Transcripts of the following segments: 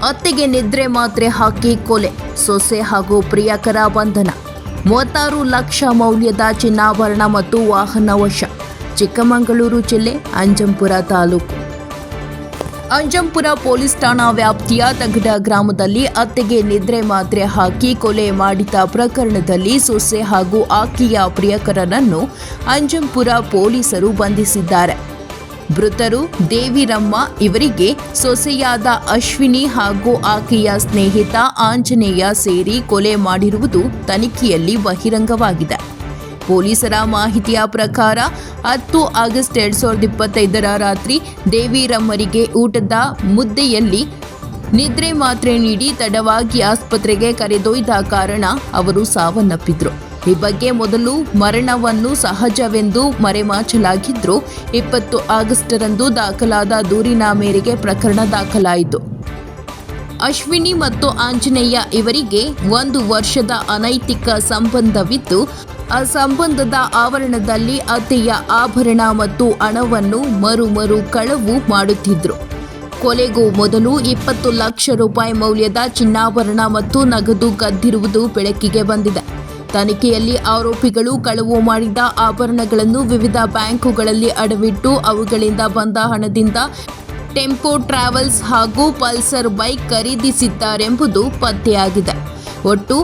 ಅತ್ತೆಗೆ ನಿದ್ರೆ ಮಾತ್ರೆ ಹಾಕಿ ಕೊಲೆ, ಸೊಸೆ ಹಾಗೂ ಪ್ರಿಯಕರ ಬಂಧನ. 36 ಲಕ್ಷ ಮೌಲ್ಯದ ಚಿನ್ನಾಭರಣ ಮತ್ತು ವಾಹನ ವಶ. ಚಿಕ್ಕಮಗಳೂರು ಜಿಲ್ಲೆ ಅಂಜಂಪುರ ತಾಲೂಕು. ಅಂಜಂಪುರ ಪೊಲೀಸ್ ಠಾಣಾ ವ್ಯಾಪ್ತಿಯ ತಗಡ ಗ್ರಾಮದಲ್ಲಿ ಅತ್ತೆಗೆ ನಿದ್ರೆ ಮಾತ್ರೆ ಹಾಕಿ ಕೊಲೆ ಮಾಡಿದ ಪ್ರಕರಣದಲ್ಲಿ ಸೊಸೆ ಹಾಗೂ ಆಕೆಯ ಪ್ರಿಯಕರನನ್ನು ಅಂಜಂಪುರ ಪೊಲೀಸರು ಬಂಧಿಸಿದ್ದಾರೆ. ಮೃತರು ದೇವಿರಮ್ಮ, ಇವರಿಗೆ ಸೊಸೆಯಾದ ಅಶ್ವಿನಿ ಹಾಗೂ ಆಕೆಯ ಸ್ನೇಹಿತ ಆಂಜನೇಯ ಸೇರಿ ಕೊಲೆ ಮಾಡಿರುವುದು ತನಿಖೆಯಲ್ಲಿ ಬಹಿರಂಗವಾಗಿದೆ. ಪೊಲೀಸರ ಮಾಹಿತಿಯ ಪ್ರಕಾರ 10 ಆಗಸ್ಟ್ 2025 ರಾತ್ರಿ ದೇವಿರಮ್ಮರಿಗೆ ಊಟದ ಮುದ್ದೆಯಲ್ಲಿ ನಿದ್ರೆ ಮಾತ್ರೆ ನೀಡಿ ತಡವಾಗಿ ಆಸ್ಪತ್ರೆಗೆ ಕರೆದೊಯ್ದ ಕಾರಣ ಅವರು ಸಾವನ್ನಪ್ಪಿದ್ರು. ಈ ಬಗ್ಗೆ ಮೊದಲು ಮರಣವನ್ನು ಸಹಜವೆಂದು ಮರೆಮಾಚಲಾಗಿದ್ದರೂ 20 ಆಗಸ್ಟ್ರಂದು ದಾಖಲಾದ ದೂರಿನ ಮೇರೆಗೆ ಪ್ರಕರಣ ದಾಖಲಾಯಿತು. ಅಶ್ವಿನಿ ಮತ್ತು ಆಂಜನೇಯ ಇವರಿಗೆ 1 ವರ್ಷದ ಅನೈತಿಕ ಸಂಬಂಧವಿದ್ದು, ಆ ಸಂಬಂಧದ ಆವರಣದಲ್ಲಿ ಅತ್ತೆಯ ಆಭರಣ ಮತ್ತು ಹಣವನ್ನು ಮರು ಕಳವು ಮಾಡುತ್ತಿದ್ದರು. ಕೊಲೆಗೂ ಮೊದಲು 20 ಲಕ್ಷ ರೂಪಾಯಿ ಮೌಲ್ಯದ ಚಿನ್ನಾಭರಣ ಮತ್ತು ನಗದು ಕದ್ದಿರುವುದು ಬೆಳಕಿಗೆ ಬಂದಿದೆ. ತನಿಖೆಯಲ್ಲಿ ಆರೋಪಿಗಳು ಕಳವು ಮಾಡಿದ ಆಭರಣಗಳನ್ನು ವಿವಿಧ ಬ್ಯಾಂಕುಗಳಲ್ಲಿ ಅಡವಿಟ್ಟು ಅವುಗಳಿಂದ ಬಂದ ಹಣದಿಂದ ಟೆಂಪೋ ಟ್ರಾವೆಲ್ಸ್ ಹಾಗೂ ಪಲ್ಸರ್ ಬೈಕ್ ಖರೀದಿಸಿದ್ದಾರೆಂಬುದು ಪತ್ತೆಯಾಗಿದೆ. ಒಟ್ಟು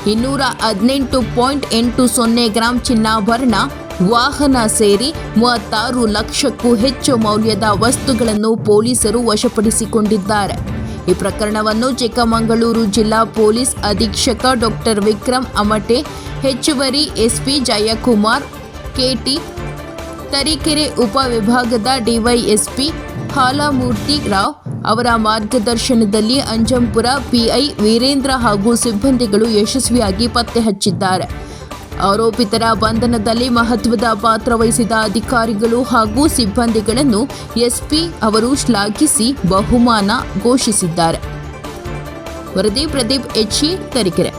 218.80 ಗ್ರಾಂ ಚಿನ್ನಾಭರಣ, ವಾಹನ ಸೇರಿ 36 ಲಕ್ಷಕ್ಕೂ ಹೆಚ್ಚು ಮೌಲ್ಯದ ವಸ್ತುಗಳನ್ನು ಪೊಲೀಸರು ವಶಪಡಿಸಿಕೊಂಡಿದ್ದಾರೆ. ಈ ಪ್ರಕರಣವನ್ನು ಚಿಕ್ಕಮಗಳೂರು ಜಿಲ್ಲಾ ಪೊಲೀಸ್ ಅಧೀಕ್ಷಕ ಡಾಕ್ಟರ್ ವಿಕ್ರಮ್ ಅಮಟೆ, ಹೆಚ್ಚುವರಿ ಎಸ್ಪಿ ಜಯಕುಮಾರ್ ಕೆಟಿ, ತರೀಕೆರೆ ಉಪವಿಭಾಗದ ಡಿವೈಎಸ್ಪಿ ಹಾಲಮೂರ್ತಿ ರಾವ್ ಅವರ ಮಾರ್ಗದರ್ಶನದಲ್ಲಿ ಅಂಜಂಪುರ ಪಿಐ ವೀರೇಂದ್ರ ಹಾಗೂ ಸಿಬ್ಬಂದಿಗಳು ಯಶಸ್ವಿಯಾಗಿ ಪತ್ತೆ ಹಚ್ಚಿದ್ದಾರೆ. ಆರೋಪಿತರ ಬಂಧನದಲ್ಲಿ ಮಹತ್ವದ ಪಾತ್ರ ವಹಿಸಿದ ಅಧಿಕಾರಿಗಳು ಹಾಗೂ ಸಿಬ್ಬಂದಿಗಳನ್ನು ಎಸ್ಪಿ ಅವರು ಶ್ಲಾಘಿಸಿ ಬಹುಮಾನ ಘೋಷಿಸಿದ್ದಾರೆ. ವರದಿ ಪ್ರದೀಪ್ ಎಚ್, ತರೀಕೆರೆ.